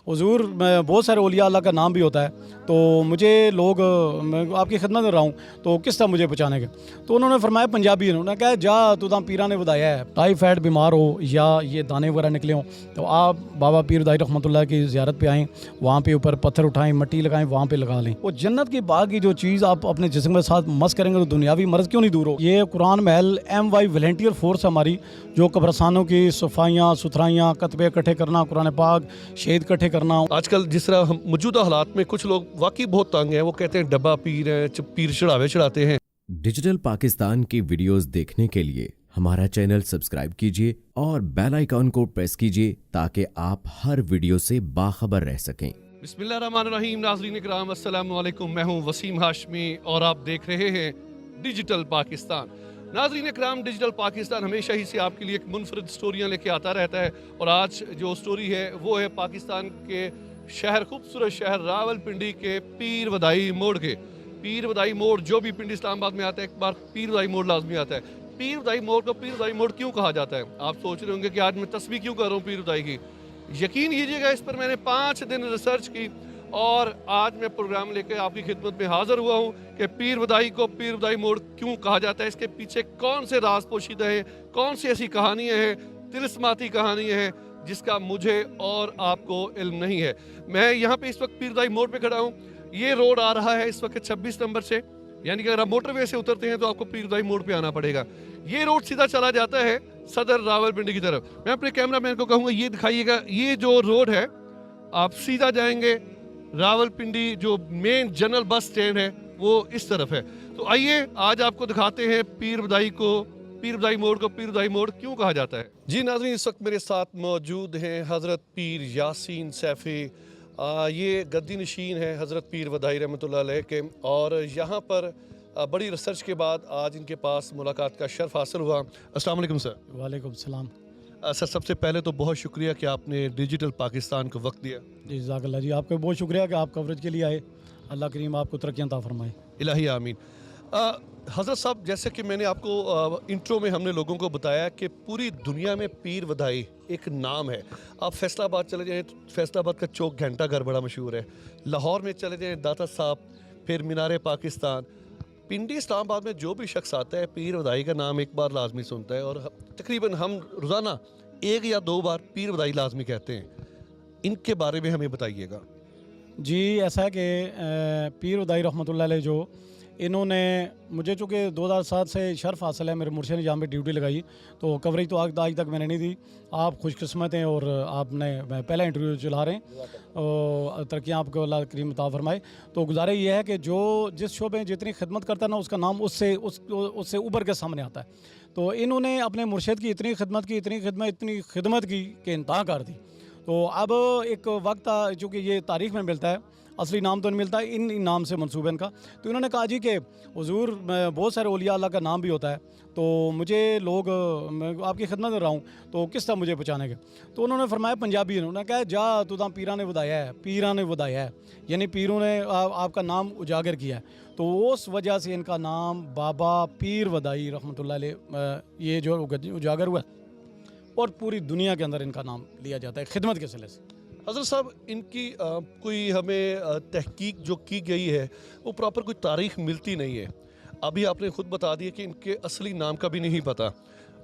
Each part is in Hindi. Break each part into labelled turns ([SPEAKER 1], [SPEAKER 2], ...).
[SPEAKER 1] हुजूर बहुत सारे औलिया अल्लाह का नाम भी होता है, तो मुझे लोग मैं आपकी खिदमत कर रहा हूँ, तो किस तरह मुझे बचाने के। तो उन्होंने फरमाया, पंजाबी उन्होंने कहा, जा तू तो पीरा ने बताया है, टाइफाइड बीमार हो या ये दाने वगैरह निकले हों तो आप बाबा पीर दाई रहमतुल्लाह की ज़ियारत पे आएँ, वहाँ पे ऊपर पत्थर उठाएं, मिट्टी लगाएं, वहाँ पे लगा लें। वो जन्नत की बाग की जो चीज़ आप अपने जिस्म के साथ मस करेंगे तो दुनियावी मर्ज़ क्यों नहीं दूर हो। ये कुरान महल MY वॉलंटियर फोर्स हमारी, जो कब्रस्तानों की सफाइयाँ सुथराइयाँ, कतबे इकट्ठे करना, कुरान पाक, शहीद इकट्ठे करना।
[SPEAKER 2] आजकल जिस तरह हम मौजूदा हालात में कुछ लोग वाकई बहुत तंग हैं, वो कहते हैं डब्बा पीर हैं, पीर चढ़ावे चढ़ाते हैं।
[SPEAKER 3] डिजिटल पाकिस्तान की वीडियोस देखने के लिए हमारा चैनल सब्सक्राइब कीजिए और बेल आइकॉन को प्रेस कीजिए ताकि आप हर वीडियो से बाखबर रह सकें।
[SPEAKER 2] बिस्मिल्लाहिर्रहमानिर्रहीम। नाज़रीन इकराम, अस्सलाम वालेकुम। मैं हूं वसीम हाशमी और आप देख रहे हैं डिजिटल पाकिस्तान। नाज़रीन इकराम, डिजिटल पाकिस्तान हमेशा ही से आपके लिए एक मुनफरद स्टोरियाँ लेके आता रहता है, और आज जो स्टोरी है वो है पाकिस्तान के शहर, खूबसूरत शहर रावलपिंडी के पीर वदाई मोड़ के। पीर वदाई मोड़ जो भी पिंडी इस्लामाबाद में आता है, एक बार पीर वदाई मोड़ लाजमी आता है। पीर वदाई मोड़ को पीर वदाई मोड़ क्यों कहा जाता है? आप सोच रहे होंगे कि आज मैं तस्बीह क्यों कर रहा हूँ पीर वदाई की। यकीन कीजिएगा, इस पर मैंने 5 दिन रिसर्च की और आज मैं प्रोग्राम लेकर आपकी खिदमत में हाजिर हुआ हूँ कि पीर वदाई को पीर वदाई मोड़ क्यों कहा जाता है, इसके पीछे कौन से राज पोशीदा हैं, कौन सी ऐसी कहानियाँ हैं, तिलिस्माती कहानियाँ हैं जिसका मुझे और आपको इल्म नहीं है। मैं यहाँ पे इस वक्त पीर वदाई मोड़ पे खड़ा हूँ। ये रोड आ रहा है इस वक्त 26 नंबर से, यानी कि अगर आप मोटरवे से उतरते हैं तो आपको पीर वदाई मोड़ पे आना पड़ेगा। ये रोड सीधा चला जाता है सदर रावलपिंडी की तरफ। मैं अपने कैमरामैन को कहूँगा ये दिखाइएगा, ये जो रोड है आप सीधा जाएंगे, रावलपिंडी जो मेन जनरल बस स्टैंड है वो इस तरफ है। तो आइए आज आपको दिखाते हैं पीर वदाई को, पीर वदाई मोड़ को पीर वदाई मोड़ क्यों कहा जाता है। जी नाज़रीन, इस वक्त मेरे साथ मौजूद हैं हज़रत पीर यासीन सैफ़ी। ये गद्दी नशीन है हज़रत पीर वदाई रहमतुल्लाह अलैह के, और यहाँ पर बड़ी रिसर्च के बाद आज इनके पास मुलाकात का शर्फ हासिल हुआ। अस्सलाम वालेकुम सर।
[SPEAKER 1] वालेकुम सलाम।
[SPEAKER 2] सर, सबसे पहले तो बहुत शुक्रिया कि आपने डिजिटल पाकिस्तान को वक्त दिया।
[SPEAKER 1] जी जज़ाकल्लाह जी, आपका बहुत शुक्रिया कि आप कवरेज के लिए आए। अल्लाह करीम आपको तरक्कियां अता फरमाए।
[SPEAKER 2] इलाही आमीन। हज़रत साहब, जैसे कि मैंने आपको इंट्रो में हमने लोगों को बताया कि पूरी दुनिया में पीर वदाई एक नाम है। आप फैसलाबाद चले जाएँ तो फैसलाबाद का चौक घंटा घर बड़ा मशहूर है। लाहौर में चले जाएँ दाता साहब, फिर मीनार पाकिस्तान। पिंडी इस्लामाबाद में जो भी शख्स आता है पीर वदाई का नाम एक बार लाजमी सुनता है, और तकरीबन हम रोज़ाना 1 या 2 बार पीर वदाई लाजमी कहते हैं। इनके बारे में हमें बताइएगा।
[SPEAKER 1] जी ऐसा है कि पीर वदाई रहमतुल्लाह अलैह जो इन्होंने मुझे, चूँकि 2007 से शर्फ हासिल है, मेरे मुर्शिद ने जहाँ पे ड्यूटी लगाई, तो कवरेज तो आज तक मैंने नहीं दी। आप खुशकिस्मत हैं और आपने पहला इंटरव्यू चला रहे हैं, और तरक्कियाँ आपको अल्लाह करीम अता फरमाए। तो गुजारा ये है कि जो जिस शोबे में जितनी खिदमत करता है ना, उसका नाम उससे उभर के सामने आता है। तो इन्होंने अपने मुर्शिद की इतनी खिदमत की कि इंतहा कर दी। तो अब एक वक्त था, चूँकि ये तारीख़ में मिलता है, असली नाम तो नहीं मिलता, इन नाम से मंसूब है इनका। तो इन्होंने कहा जी कि हुजूर बहुत सारे औलिया अल्लाह का नाम भी होता है, तो मुझे लोग मैं आपकी खिदमत कर रहा हूँ, तो किस तरह मुझे बचाने के। तो उन्होंने फरमाया, पंजाबी उन्होंने कहा, जा तू तो पीरा ने बताया है, यानी पीरों ने आपका नाम उजागर किया है। तो उस वजह से इनका नाम बाबा पीर वदाई रहमतुल्लाह अलैह ये जो उजागर हुआ, और पूरी दुनिया के अंदर इनका नाम लिया जाता है खिदमत के सिले से।
[SPEAKER 2] हज़रत साहब, इनकी कोई हमें तहकीक जो की गई है वो प्रॉपर कोई तारीख़ मिलती नहीं है। अभी आपने ख़ुद बता दिया कि इनके असली नाम का भी नहीं पता,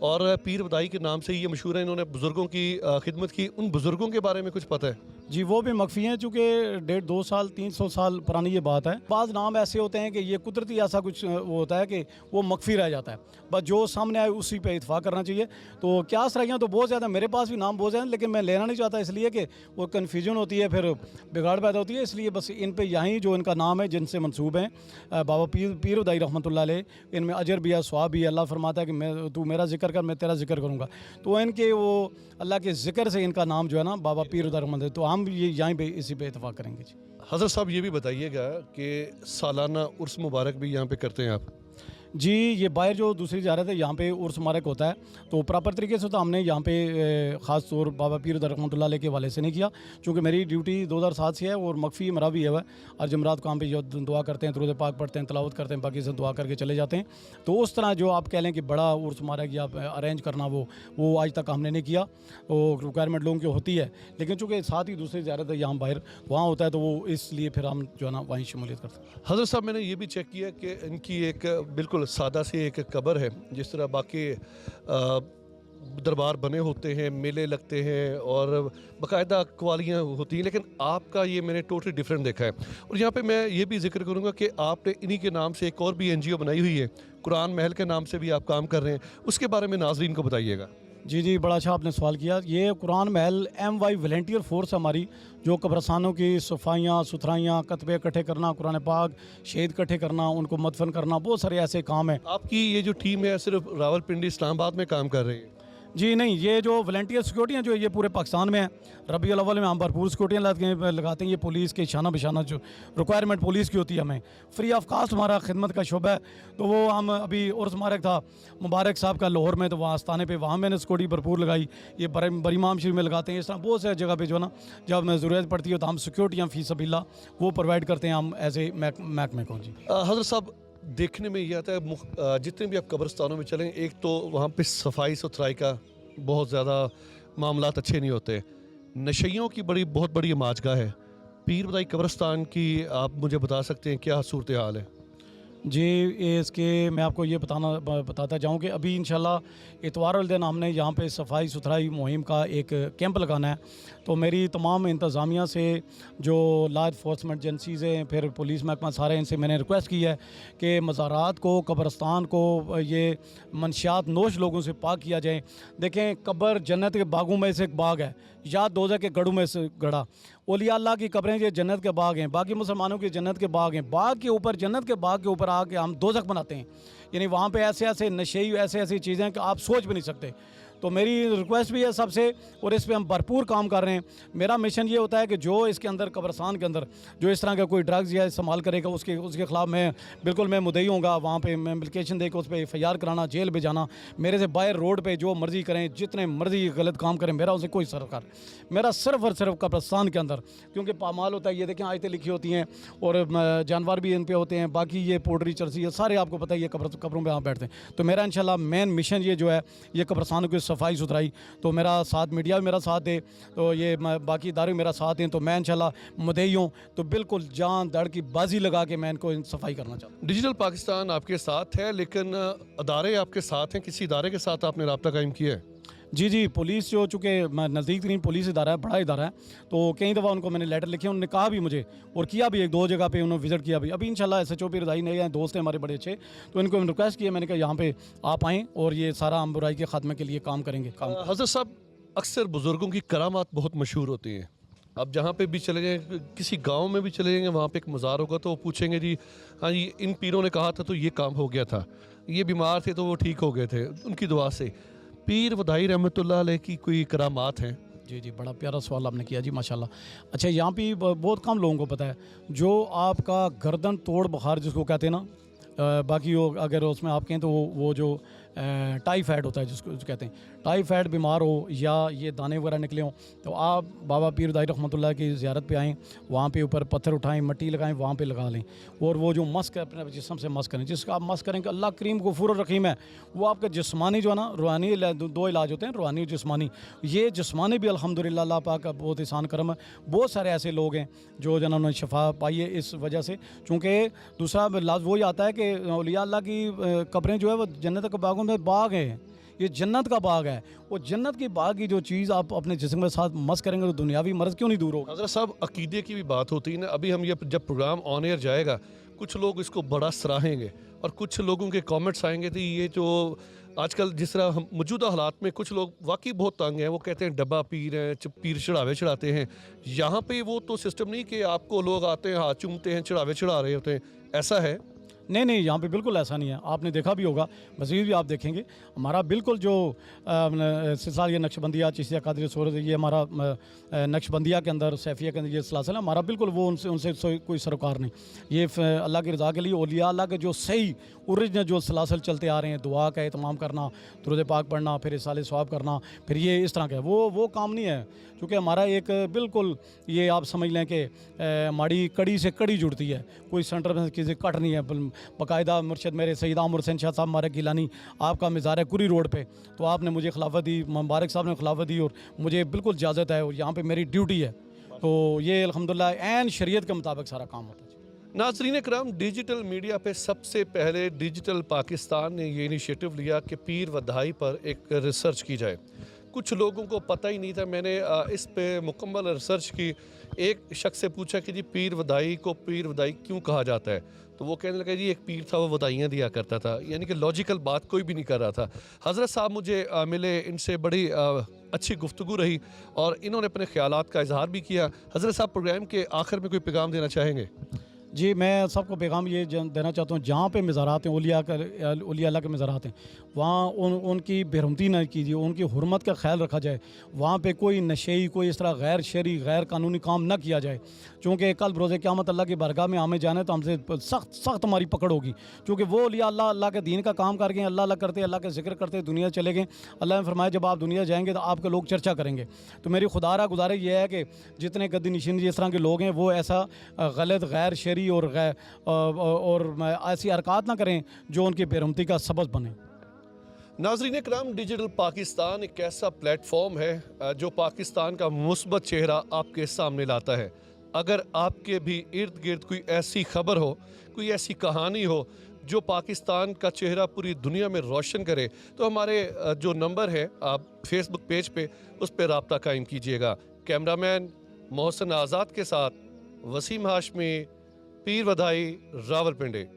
[SPEAKER 2] और पीर वदाई के नाम से ये मशहूर है। इन्होंने बुज़ुर्गों की खिदमत की। उन बुज़ुर्गों के बारे में कुछ पता है?
[SPEAKER 1] जी वो भी मख्फी हैं, चूँकि 150-2 साल 300 साल पुरानी ये बात है। बाज़ नाम ऐसे होते हैं कि ये कुदरती ऐसा कुछ वो होता है कि वो मख्फी रह जाता है, बस जो सामने आए उसी पे इत्फाक करना चाहिए। तो क्या सराइयाँ तो बहुत ज़्यादा, मेरे पास भी नाम बहुत ज़्यादा, लेकिन मैं लेना नहीं चाहता, इसलिए कि वो कन्फ्यूजन होती है, फिर बिगाड़ पैदा होती है। इसलिए बस इन पर यहीं जो इनका नाम है, जिनसे मनसूब हैं बाबा पीर वदाई रहमतुल्लाह अलैह, इनमें अजर भी है, सवाब भी है। अल्लाह फरमाता है कि तू मेरा जिक्र कर, मैं तेरा जिक्र करूँगा। तो इनके वो अल्लाह के ज़िक्र से इनका नाम जो है ना बाबा पीर वदाई रहमतुल्लाह, तो हम ये यहीं पे इसी पे इत्फाक करेंगे जी।
[SPEAKER 2] हज़रत साहब, ये भी बताइएगा कि सालाना उर्स मुबारक भी यहाँ पे करते हैं आप?
[SPEAKER 1] जी, ये बाहर जो दूसरी ज़ियारत है यहाँ पे उर्स मुबारक होता है, तो प्रॉपर तरीके से तो हमने यहाँ पे ख़ास तौर बाबा पीर रहमतुल्लाह अलैह के हवाले से नहीं किया, क्योंकि मेरी ड्यूटी 2007 से है और मख्फी मेरा भी है वह। और जमरात काम पे जो दुआ करते हैं, दुरूद पाक पढ़ते हैं, तलावत करते हैं, बाकी से दुआ करके चले जाते हैं। तो उस तरह जो आप कह लें कि बड़ा उर्स मुबारक या अरेंज करना वो आज तक हमने नहीं किया। वो रिक्वायरमेंट लोगों की होती है, लेकिन चूँकि साथ ही दूसरी ज़ियारत है यहाँ बाहर वहाँ होता है, तो वो इसलिए फिर हम जो है ना वहीं शमूलियत करते हैं।
[SPEAKER 2] हज़रत साहब, मैंने ये भी चेक किया कि इनकी एक बिल्कुल सादा सी एक कब्र है, जिस तरह बाकी दरबार बने होते हैं, मेले लगते हैं और बाकायदा कवालियाँ होती हैं, लेकिन आपका ये मैंने टोटली डिफरेंट देखा है। और यहाँ पे मैं ये भी जिक्र करूँगा कि आपने इन्हीं के नाम से एक और भी NGO बनाई हुई है, कुरान महल के नाम से भी आप काम कर रहे हैं, उसके बारे में नाजरीन को बताइएगा।
[SPEAKER 1] जी, बड़ा अच्छा आपने सवाल किया। ये कुरान महल MY वॉलंटियर फोर्स हमारी, जो कब्रस्तानों की सफाइयाँ सुथराइयाँ, कतबे इकट्ठे करना, कुरान पाक शहीद इकट्ठे करना, उनको मदफन करना, बहुत सारे ऐसे काम हैं।
[SPEAKER 2] आपकी ये जो टीम है सिर्फ रावलपिंडी इस्लामाबाद में काम कर रही है?
[SPEAKER 1] जी नहीं, ये जो वॉलंटियर सिक्योरिटी हैं जो ये पूरे पाकिस्तान में है। रबी अव्वल में हम भरपूर सिक्योरिटियाँ लगाते हैं। ये पुलिस के शाना बिशाना जो रिक्वायरमेंट पुलिस की होती है, हमें फ्री ऑफ कास्ट हमारा खिदमत का शुबा है। तो वो हम अभी उर्स मुबारक था मुबारक साहब का लाहौर में, तो वहाँ आस्थाने पे वहाँ मैंने सिक्योरिटी भरपूर लगाई। ये बरीमाम शरीफ में लगाते हैं। इस तरह बहुत से जगह पे जो है ना जब ज़रूरत पड़ती है तो हम सिक्योरिटियाँ फ़ी सबील्ला वो प्रोवाइड करते हैं हम एज ए महकमे को। जी
[SPEAKER 2] हज़रत साहब, देखने में ये आता है जितने भी आप कब्रस्तानों में चलें, एक तो वहाँ पे सफाई सुथराई का बहुत ज़्यादा मामलात अच्छे नहीं होते, नशइयों की बहुत बड़ी माजगा है। पीर बदाई कब्रस्तान की आप मुझे बता सकते हैं क्या सूरत हाल है?
[SPEAKER 1] जी, इसके मैं आपको ये बताता जाऊँ कि अभी इंशाल्लाह इतवार वाले दिन हमने यहाँ पे सफाई सुथराई मुहिम का एक कैंप लगाना है। तो मेरी तमाम इंतज़ामिया से जो लॉ इन्फोर्समेंट एजेंसीज़ हैं, फिर पुलिस महकमा, सारे इनसे मैंने रिक्वेस्ट की है कि मज़ारात को, कब्रस्तान को, ये मंशियात नोश लोगों से पाक किया जाए। देखें, कब्र जन्नत के बागों में से एक बाग है, या दोज़ख के गढ़ों में से गढ़ा। औलिया अल्लाह की कब्रें ये जन्नत के बाग हैं, बाकी मुसलमानों की जन्नत के बाग हैं। बाग के ऊपर, जन्नत के बाग के ऊपर आके हम दोज़ख बनाते हैं। यानी वहाँ पे ऐसे ऐसे नशे, ऐसे ऐसी चीज़ें कि आप सोच भी नहीं सकते। तो मेरी रिक्वेस्ट भी है सबसे, और इस पे हम भरपूर काम कर रहे हैं। मेरा मिशन ये होता है कि जो इसके अंदर कब्रस्तान के अंदर जो इस तरह का कोई ड्रग्स या इस्तेमाल करेगा उसके ख़िलाफ़ मैं मुद्दई होऊंगा। वहाँ पे मैं एप्लीकेशन दे के उस पर FIR कराना, जेल भेजाना। मेरे से बाहर रोड पे जो मर्ज़ी करें, जितने मर्ज़ी गलत काम करें, मेरा उसे कोई सरकार, मेरा सिर्फ और सिर्फ कब्रस्तान के अंदर, क्योंकि पामाल होता है। ये देखें, आयतें लिखी होती हैं और जानवर भी इन पे होते हैं। बाकी ये पोल्ट्री चर्सी है, सारे आपको पता है, ये कब्रों पर आप बैठते हैं। तो मेरा इंशाल्लाह मेन मिशन ये जो है, ये कब्रस्तानों की सफाई सुथराई। तो मेरा साथ मीडिया भी मेरा साथ दे, तो ये बाकी इदारे मेरा साथ दें, तो मैं इंशाल्लाह मुद्दई हूँ। तो बिल्कुल जान दड़ की बाजी लगा के मैं इनको सफाई करना चाहता हूँ।
[SPEAKER 2] डिजिटल पाकिस्तान आपके साथ है, लेकिन अदारे आपके साथ हैं, किसी इदारे के साथ आपने रब्ता कायम किया है?
[SPEAKER 1] जी, पुलिस जो, चूँकि नज़दीक तरीन पुलिस इदारा है, बड़ा इदारा है, तो कई दफ़ा उनको मैंने लेटर लिखे, उन्होंने कहा भी मुझे, और किया भी, 1-2 जगह पे उन्होंने विज़िट किया भी। अभी इंशाल्लाह SHO पीर रज़ाई नए हैं, दोस्त हैं हमारे बड़े अच्छे, तो इनको रिक्वेस्ट किया मैंने कहा यहाँ पे आप आएँ और ये सारा हम बुराई के ख़ात्मे के लिए काम करेंगे।
[SPEAKER 2] हज़रत साहब, अक्सर बुज़ुर्गों की करामात बहुत मशहूर होती हैं। अब जहाँ पे भी चले जाएँ, किसी गांव में भी चले जाएंगे, वहाँ पे एक मज़ार होगा तो वो पूछेंगे, जी हाँ जी, इन पीरों ने कहा था तो ये काम हो गया था, ये बीमार थे तो वो ठीक हो गए थे उनकी दुआ से। पीर बदाई रहमतुल्लाह अलैह की कोई करामात हैं?
[SPEAKER 1] जी, बड़ा प्यारा सवाल आपने किया जी, माशाल्लाह। अच्छा, यहाँ पे बहुत कम लोगों को पता है, जो आपका गर्दन तोड़ बुखार जिसको कहते हैं ना, बाकी वो अगर उसमें आप कहें तो वो जो टाइफाइड होता है, जिसको कहते हैं टाइफाइड, बीमार हो या ये दाने वगैरह निकले हों, तो आप बाबा पीर दाई रहमतुल्लाह की ज़ियारत पे आएँ, वहाँ पे ऊपर पत्थर उठाएं, मिट्टी लगाएं, वहाँ पे लगा लें, और वो जो मस्क है अपने जिस्म से मस्क करें, जिसका आप मस्क करें कि अल्लाह करीम गफूर रहीम है, वो आपका जिस्मानी जो है ना, रूहानी 2 इलाज होते हैं, रूहानी और जिस्मानी। ये जिस्मानी भी अल्हम्दुलिल्लाह अल्लाह पाक का बहुत एहसान करम है। बहुत सारे ऐसे लोग हैं जो जिन्होंने शफा पाई है इस वजह से, चूँकि दूसरा लाज वही आता है कि औलिया अल्लाह की कब्रें जो है वो जन्नत के बागों में बाग है, ये जन्नत का बाग है। वो जन्नत के बाग की जो चीज़ आप अपने जिस्म के साथ मस करेंगे तो दुनियावी मर्ज़ क्यों नहीं दूर होगा।
[SPEAKER 2] हज़रत साहब, अकीदे की भी बात होती है ना। अभी हम ये जब प्रोग्राम ऑन एयर जाएगा, कुछ लोग इसको बड़ा सराहेंगे और कुछ लोगों के कमेंट्स आएंगे, तो ये जो आजकल जिस तरह हम मौजूदा हालात में कुछ लोग वाकई बहुत तंग हैं, वो कहते हैं डब्बा पीर हैं, पीर चढ़ावे चढ़ाते हैं। यहाँ पे वो तो सिस्टम नहीं कि आपको लोग आते हैं, हाथ चूमते हैं, चढ़ावे चढ़ा रहे होते हैं, ऐसा है?
[SPEAKER 1] नहीं नहीं, यहाँ पे बिल्कुल ऐसा नहीं है। आपने देखा भी होगा, मज़ीद भी आप देखेंगे, हमारा बिल्कुल जो सिलसिला ये नक्शबंदिया, चिश्तिया, कादरिया, सूरत, ये हमारा नक्शबंदिया के अंदर, सैफिया के अंदर ये सिलसिला है हमारा, बिल्कुल वो उनसे उनसे कोई सरोकार नहीं। ये अल्लाह की रज़ा के लिए औलिया अल्लाह के जो सही ओरिजिनल जो सिलसिले चलते आ रहे हैं, दुआ का एहतमाम करना, दुरूद पाक पढ़ना, फिर इसाले सवाब करना, फिर ये इस तरह का वो काम नहीं है। क्योंकि हमारा एक बिल्कुल ये आप समझ लें कि हमारी कड़ी से कड़ी जुड़ती है, कोई सेंटर में किसी कट नहीं है। बाकायदा मुर्शद मेरे सैयद आमर हुसैन शाह साहब हमारे गिलानी, आपका मज़ार है कुरी रोड पे, तो आपने मुझे खिलाफत दी, मुबारक साहब ने खिलाफत दी और मुझे बिल्कुल इजाज़त है और यहाँ पे मेरी ड्यूटी है। तो ये अल्हम्दुलिल्लाह ऐन शरीयत के मुताबिक सारा काम होता है।
[SPEAKER 2] नाज़रीन कराम, डिजिटल मीडिया पे सबसे पहले डिजिटल पाकिस्तान ने ये इनिशिएटिव लिया कि पीर व दहाई पर एक रिसर्च की जाए। कुछ लोगों को पता ही नहीं था। मैंने इस पे मुकम्मल रिसर्च की। एक शख्स से पूछा कि जी पीर व दाई को पीर व दाई क्यों कहा जाता है, तो वो कहने लगा जी एक पीर था, वो वदाइयाँ दिया करता था। यानी कि लॉजिकल बात कोई भी नहीं कर रहा था। हज़रत साहब मुझे मिले, इनसे बड़ी अच्छी गुफ्तगू रही और इन्होंने अपने ख़यालात का इजहार भी किया। हज़रत साहब, प्रोग्राम के आखिर में कोई पैगाम देना चाहेंगे?
[SPEAKER 1] जी, मैं सबको पैगाम ये देना चाहता हूँ, जहाँ पे मज़ारात हैं, औलिया अल्लाह के मज़ारात हैं, वहाँ उनकी बेरहमती न कीजिए, उनकी हुर्मत का ख्याल रखा जाए। वहाँ पे कोई नशेई, कोई इस तरह गैर शरई, गैर कानूनी काम न किया जाए। चूँकि कल बरोज़ क़यामत अल्लाह की बारगाह में हमें जाना है तो हमसे सख्त हमारी पकड़ होगी। क्योंकि वो औलिया अल्लाह के दीन का काम कर गए, अल्लाह करते, अल्लाह का ज़िक्र करते दुनिया चले गए। अल्लाह ने फरमाया जब आप दुनिया जाएंगे तो आपके लोग चर्चा करेंगे। तो मेरी खुदारा गुजारिश ये है कि जितने गद्दी नशीन जिस तरह के लोग हैं, वो ऐसा गलत, गैर शरई और ऐसी हरकत ना करें जो उनकी बेरहमती का सबब बने।
[SPEAKER 2] नाज़रीन कराम, डिजिटल पाकिस्तान एक ऐसा प्लेटफॉर्म है जो पाकिस्तान का मुस्बत चेहरा आपके सामने लाता है। अगर आपके भी इर्द गिर्द कोई ऐसी खबर हो, कोई ऐसी कहानी हो जो पाकिस्तान का चेहरा पूरी दुनिया में रोशन करे, तो हमारे जो नंबर है, आप फेसबुक पेज पे उस पर रब्ता कायम कीजिएगा। कैमरामैन मोहसिन आज़ाद के साथ वसीम हाशमी, पीर व दाई, रावलपिंडी।